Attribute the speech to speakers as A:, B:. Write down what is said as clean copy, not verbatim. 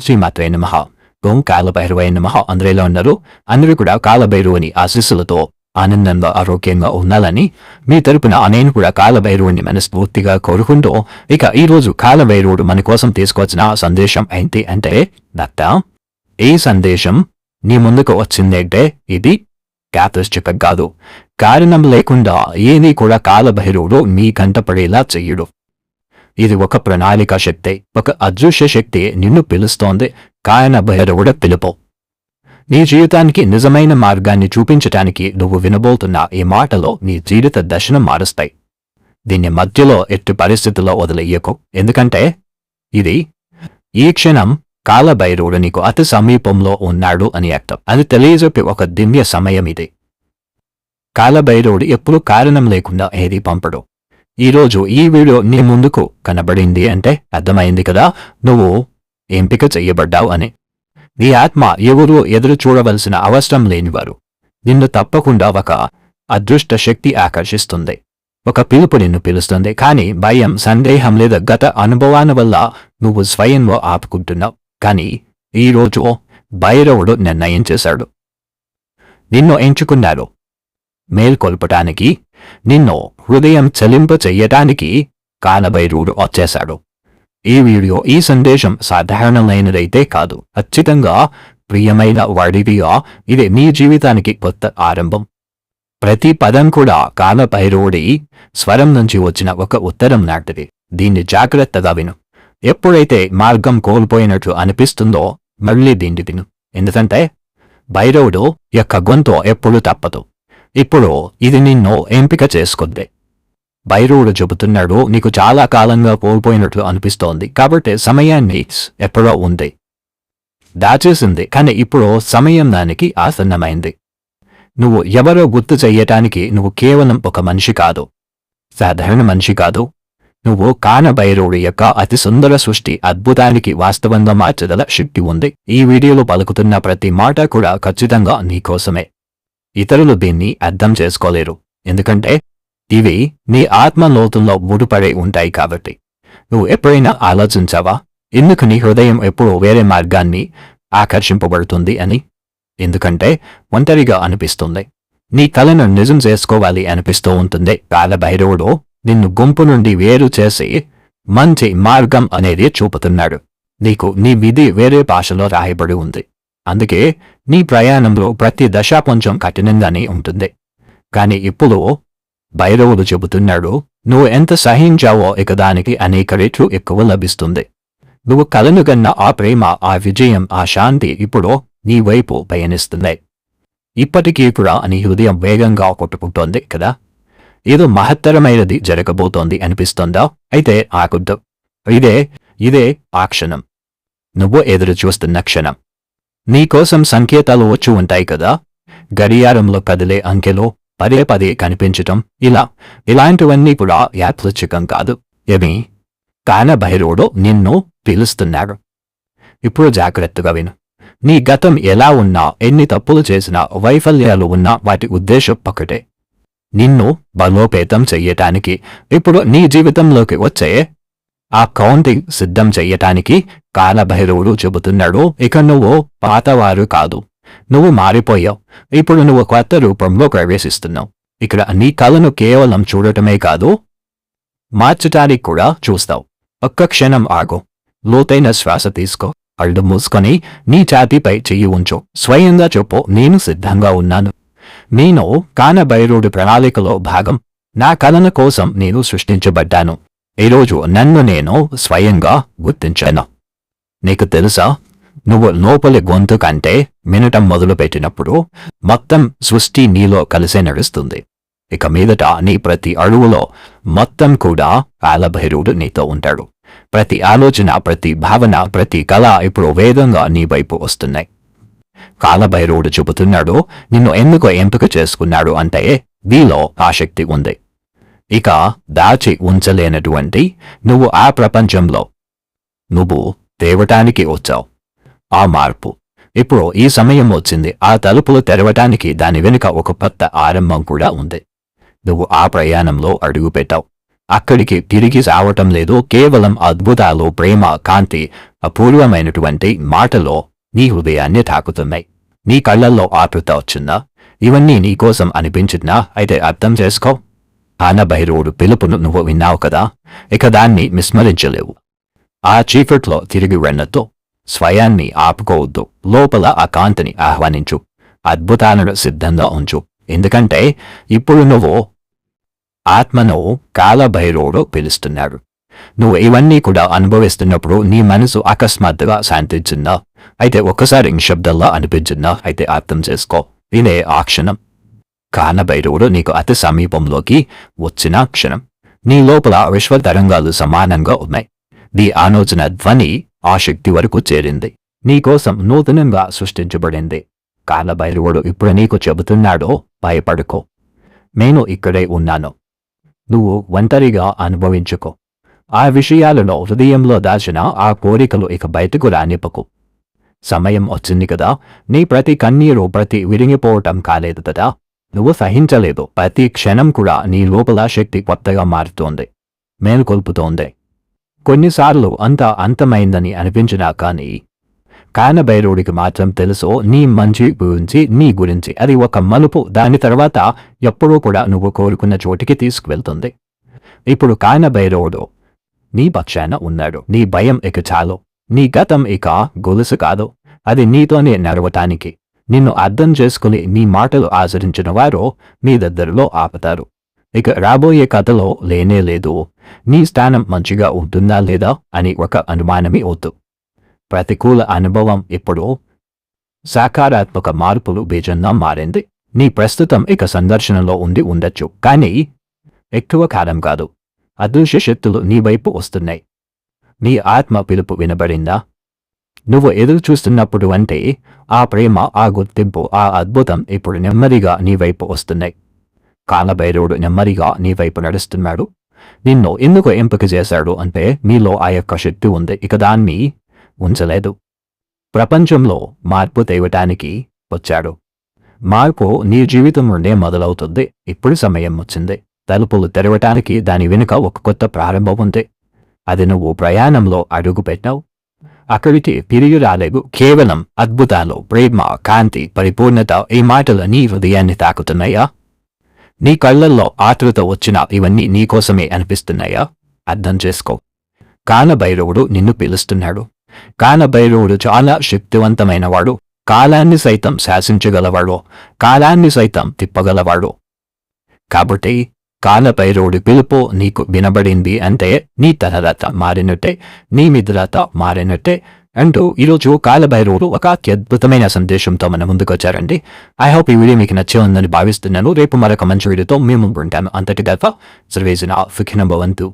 A: శ్రీమాత్రే నమః. ఓం కాలభైరవాయ నమః. అందరూ ఎలా ఉన్నారు? అందరూ కూడా కాలభైరవుని ఆశీస్సులతో ఆనందంగా ఆరోగ్యంగా ఉండాలని మీ తరపున నేను కూడా కాలభైరవుని మనస్ఫూర్తిగా కోరుకుంటూ ఇక ఈరోజు కాలభైరవుడు మన కోసం తీసుకొచ్చిన సందేశం ఏంటి అంటే దత్త, ఈ సందేశం నీ ముందుకు వచ్చిందంటే ఇది యాదృచ్ఛికం కాదు. కారణం లేకుండా ఏది కూడా కాలభైరవుడు నీ కంటపడేలా చెయ్యడు. ఇది ఒక ప్రణాళిక శక్తి, ఒక అదృశ్య శక్తి నిన్ను పిలుస్తోంది. కాలభైరవుడు పిలుపు నీ జీవితానికి నిజమైన మార్గాన్ని చూపించటానికి నువ్వు వినబోతున్న ఈ మాటలో నీ జీవిత దశను మారుస్తాయి. దీన్ని మధ్యలో ఎట్టి పరిస్థితుల్లో వదిలేయకు. ఎందుకంటే ఇది ఈ క్షణం కాలభైరవుడు నీకు అతి సమీపంలో ఉన్నాడు అని అర్థం. అది తెలియజెప్పే ఒక దివ్య సమయం ఇది. కాలభైరవుడు ఎప్పుడూ కారణం లేకుండా ఏది పంపడు. ఈరోజు ఈ వీడియో నీ ముందుకు కనబడింది అంటే అర్థమైంది కదా, నువ్వు ఎంపిక చెయ్యబడ్డావు అని. నీ ఆత్మ ఎవరూ ఎదురు చూడవలసిన అవసరం లేనివారు. నిన్ను తప్పకుండా ఒక అదృష్ట శక్తి ఆకర్షిస్తుంది. ఒక పిలుపు నిన్ను పిలుస్తుంది. కానీ భయం, సందేహం లేదా గత అనుభవాల వల్ల నువ్వు స్వయంలో ఆపుకుంటున్నావు. కానీ ఈరోజు భైరవుడు నిర్ణయం చేశాడు. నిన్ను ఎంచుకున్నాడు మేల్కొల్పటానికి, నిన్ను హృదయం చలింప చెయ్యటానికి కాలభైరవుడు వచ్చేశాడు. ఈ వీడియో, ఈ సందేశం సాధారణమైనదైతే కాదు, ఖచ్చితంగా ప్రియమైన వాడిదిగా ఇది నీ జీవితానికి కొత్త ఆరంభం. ప్రతి పదం కూడా కాలభైరవుడి స్వరం నుంచి వచ్చిన ఒక ఉత్తరం లాంటిది. దీన్ని జాగ్రత్తగా విను. ఎప్పుడైతే మార్గం కోల్పోయినట్లు అనిపిస్తుందో మళ్ళీ దీన్ని విను. ఎందుకంటే భైరవుడు యొక్క గొంతు ఎప్పుడు తప్పదు. ఇప్పుడు ఇది నిన్ను ఎంపిక చేసుకుంది. భైరవుడు చెబుతున్నాడు, నీకు చాలా కాలంగా కోల్పోయినట్లు అనిపిస్తోంది. కాబట్టి సమయాన్ని ఎప్పుడో ఉంది, దాచేసింది. కానీ ఇప్పుడు సమయం దానికి ఆసన్నమైంది. నువ్వు ఎవరో గుర్తు చెయ్యటానికి నువ్వు కేవలం ఒక మనిషి కాదు, సాధారణ మనిషి కాదు. నువ్వు కాలభైరవుడి యొక్క అతి సుందర సృష్టి, అద్భుతానికి వాస్తవంగా మార్చగల శక్తి ఉంది. ఈ వీడియోలో పలుకుతున్న ప్రతి మాట కూడా ఖచ్చితంగా నీకోసమే. ఇతరులు దీన్ని అర్థం చేసుకోలేరు, ఎందుకంటే ఇవి నీ ఆత్మ లోతుల్లో ముడిపడి ఉంటాయి. కాబట్టి నువ్వు ఎప్పుడైనా ఆలోచించావా, ఎందుకు నీ హృదయం ఎప్పుడూ వేరే మార్గాన్ని ఆకర్షింపబడుతుంది అని? ఎందుకంటే ఒంటరిగా అనిపిస్తుంది. నీ కలను నిజం చేసుకోవాలి అనిపిస్తూ ఉంటుంది. కాలభైరవుడు నిన్ను గుంపు నుండి వేరు చేసి మంచి మార్గం అనేది చూపుతున్నాడు. నీకు నీ విధి వేరే భాషలో రాయబడి ఉంది. అందుకే నీ ప్రయాణంలో ప్రతి దశ కొంచెం కఠినంగానే ఉంటుంది. కానీ ఇప్పుడు భైరవుడు చెబుతున్నాడు, నువ్వు ఎంత సహించావో ఇక దానికి అనేక రెట్లు ఎక్కువ లభిస్తుంది. నువ్వు కలనుగన్న ఆ ప్రేమ, ఆ విజయం, ఆ శాంతి ఇప్పుడు నీ వైపు పయనిస్తున్నాయి. ఇప్పటికీ కూడా నీ హృదయం వేగంగా కొట్టుకుంటోంది కదా. ఏదో మహత్తరమైనది జరగబోతోంది అనిపిస్తోందా? అయితే ఆకుద్దు. ఇదే ఆ క్షణం, నువ్వు ఎదురు చూస్తున్న క్షణం. నీకోసం సంకేతాలు వచ్చి ఉంటాయి కదా, గడియారంలో కదిలే అంకెలో పదే పదే కనిపించటం. ఇలాంటివన్నీ కూడా యాదృచ్ఛికం కాదు. ఏమి కాలభైరవుడు నిన్ను పిలుస్తున్నాడు. ఇప్పుడు జాగ్రత్తగా విను. నీ గతం ఎలా ఉన్నా, ఎన్ని తప్పులు చేసినా, వైఫల్యాలు ఉన్నా వాటి ఉద్దేశం ఒకటే, నిన్ను బలోపేతం చెయ్యటానికి. ఇప్పుడు నీ జీవితంలోకి వచ్చే ఆ కౌంటింగ్ సిద్ధం చెయ్యటానికి కాలభైరవుడు చెబుతున్నాడు, ఇక నువ్వు పాతవారు కాదు, నువ్వు మారిపోయావు. ఇప్పుడు నువ్వు కొత్త రూపంలో ప్రవేశిస్తున్నావు. ఇక్కడ నీ కలను కేవలం చూడటమే కాదు, మార్చటానికి కూడా చూస్తావు. ఒక్క క్షణం ఆగు, లోతైన శ్వాస తీసుకో, కళ్ళు మూసుకొని నీ ఛాతీపై చెయ్యి ఉంచు. స్వయంగా చెప్పు, నేను సిద్ధంగా ఉన్నాను. నేను కాలభైరవుడి ప్రణాళికలో భాగం. నా కలన కోసం నేను సృష్టించబడ్డాను. ఈరోజు నన్ను నేను స్వయంగా గుర్తించాను. నీకు తెలుసా, నువ్వు లోపలి గొంతు కంటే వినటం మొదలుపెట్టినప్పుడు మొత్తం సృష్టి నీలో కలిసే నడుస్తుంది. ఇక మీదట నీ ప్రతి అడుగులో మొత్తం కూడా కాలభైరవుడు నీతో ఉంటాడు. ప్రతి ఆలోచన, ప్రతి భావన, ప్రతి కళ ఇప్పుడు వేగంగా నీ వైపు వస్తున్నాయి. కాలభైరవుడు చెబుతున్నాడు, నిన్ను ఎందుకు ఎంపిక చేసుకున్నాడు అంటే నీలో ఆ శక్తి ఉంది. ఇక దాచి ఉంచలేనటువంటి నువ్వు ఆ ప్రపంచంలో నువ్వు తేవటానికి వచ్చావు. ఆ మార్పు ఇప్పుడు ఈ సమయం వచ్చింది. ఆ తలుపులు తెరవటానికి దాని వెనుక ఒక కొత్త ఆరంభం కూడా ఉంది. నువ్వు ఆ ప్రయాణంలో అడుగుపెట్టావు. అక్కడికి తిరిగి రావటం లేదు. కేవలం అద్భుతాలు, ప్రేమ, కాంతి, అపూర్వమైనటువంటి మాటలో నీ హృదయాన్ని తాకుతున్నాయి. నీ కళ్ళల్లో ఆతృత వచ్చిందా? ఇవన్నీ నీకోసం అనిపించిందా? అయితే అర్థం చేసుకో. కాలభైరవుడు పిలుపును నువ్వు విన్నావు కదా, ఇక దాన్ని విస్మరించలేవు. ఆ చీకట్లో తిరిగి వెళ్ళతో స్వయాన్ని ఆపుకోవద్దు. లోపల ఆ కాంతిని ఆహ్వానించు. అద్భుతాలను సిద్ధంగా ఉంచు. ఎందుకంటే ఇప్పుడు నువ్వు ఆత్మను కాలభైరవుడు పిలుస్తున్నాడు. నువ్వు ఇవన్నీ కూడా అనుభవిస్తున్నప్పుడు నీ మనసు అకస్మాత్తుగా శాంతించిందా? అయితే ఒక్కసారి నిశ్శబ్దంగా అనిపించిందా? అయితే అర్థం చేసుకో, ఇదే ఆ క్షణం. కాలభైరవుడు నీకు అతి సమీపంలోకి వచ్చిన క్షణం. నీ లోపల విశ్వ తరంగాలు సమానంగా ఉన్నాయి. నీ ఆలోచన ధ్వని ఆ శక్తి వరకు చేరింది. నీకోసం నూతనంగా సృష్టించబడింది. కాలభైరవుడు ఇప్పుడు నీకు చెబుతున్నాడో, భయపడుకో, నేను ఇక్కడే ఉన్నాను. నువ్వు ఒంటరిగా అనుభవించుకో. ఆ విషయాలను హృదయంలో దాచిన ఆ కోరికలు ఇక బయటకు రానిపకు. సమయం వచ్చింది కదా. నీ ప్రతి కన్నీరు, ప్రతి విరిగిపోవటం కాలేదు కదా. నువ్వు సహించలేదు. ప్రతి క్షణం కూడా నీ లోపల శక్తి కొత్తగా మారుతోంది, మేలుకొల్పుతోంది. కొన్నిసార్లు అంతా అంతమైందని అనిపించినా కానీ కాలభైరవుడికి మాత్రం తెలుసు నీ మంచి గురించి, నీ గురించి. అది ఒక మలుపు. దాని తర్వాత ఎప్పుడూ కూడా నువ్వు కోరుకున్న చోటికి తీసుకువెళ్తుంది. ఇప్పుడు కాలభైరవుడు నీ పక్షాన ఉన్నాడు. నీ భయం ఇక చాలు. నీ గతం ఇక గొలుసు కాదు. అది నీతోనే నడవటానికి. నిన్ను అర్థం చేసుకుని నీ మాటలు ఆచరించిన వారు నీ దగ్గరలో ఆపుతారు. ఇక రాబోయే కథలో లేనే లేదు. నీ స్థానం మంచిగా ఉంటుందా లేదా అని ఒక అనుమానమే వద్దు. ప్రతికూల అనుభవం ఇప్పుడు సకారాత్మక మార్పులు బీజంగా మారింది. నీ ప్రస్తుతం ఇక సందర్శనలో ఉండొచ్చు, కానీ ఎక్కువ కాలం కాదు. అదృశ్య శక్తులు నీ వైపు వస్తున్నాయి. నీ ఆత్మ పిలుపు వినబడిందా? నువ్వు ఎదురు చూస్తున్నప్పుడు అంటే ఆ ప్రేమ, ఆ గుర్తింపు, ఆ అద్భుతం ఇప్పుడు నెమ్మదిగా నీ వైపు వస్తున్నాయి. కాలభైరవుడు నెమ్మదిగా నీ వైపు నడుస్తున్నాడు. నిన్ను ఎందుకు ఎంపిక చేశాడు అంటే నీలో ఆ యొక్క శక్తి ఉంది. ఇక దాన్ని ఉంచలేదు. ప్రపంచంలో మార్పు తేవటానికి వచ్చాడు. మార్పు నీ జీవితం నుండే మొదలవుతుంది. ఇప్పుడు సమయం వచ్చింది. తలుపులు తెరవటానికి దాని వెనుక ఒక కొత్త ప్రారంభం ఉంది. అది నువ్వు ప్రయాణంలో అడుగు పెట్టావు. అక్కడికి తిరిగి రాలేవు. కేవలం అద్భుతాలు, ప్రేమ, కాంతి, పరిపూర్ణత. ఈ మాటలు నీ హృదయాన్ని తాకుతున్నాయా? నీ కళ్ళల్లో ఆతృత వచ్చినా ఇవన్నీ నీకోసమే అనిపిస్తున్నాయా? అర్థం చేసుకో. కాలభైరవుడు నిన్ను పిలుస్తున్నాడు. కాలభైరవుడు చాలా శక్తివంతమైన వాడు. కాలాన్ని సైతం శాసించగలవాడు. కాలాన్ని సైతం తిప్పగలవాడు. కాబట్టి కాలభైరవుడి పిలుపు నీకు వినబడింది అంటే నీ తలరాత మారినట్టే, నీ మిద్రత మారినట్టే అంటూ ఈరోజు కాలభైరవుడు ఒక అద్భుతమైన సందేశంతో మన ముందుకు వచ్చారండి. ఐ హోప్ ఈ వీడియో మీకు నచ్చే ఉందని భావిస్తున్నాను. రేపు మరొక మంచి వీడియోతో మేము ఉంటాను. అంతటిదాకా సర్వేజన సుఖినో భవంతు.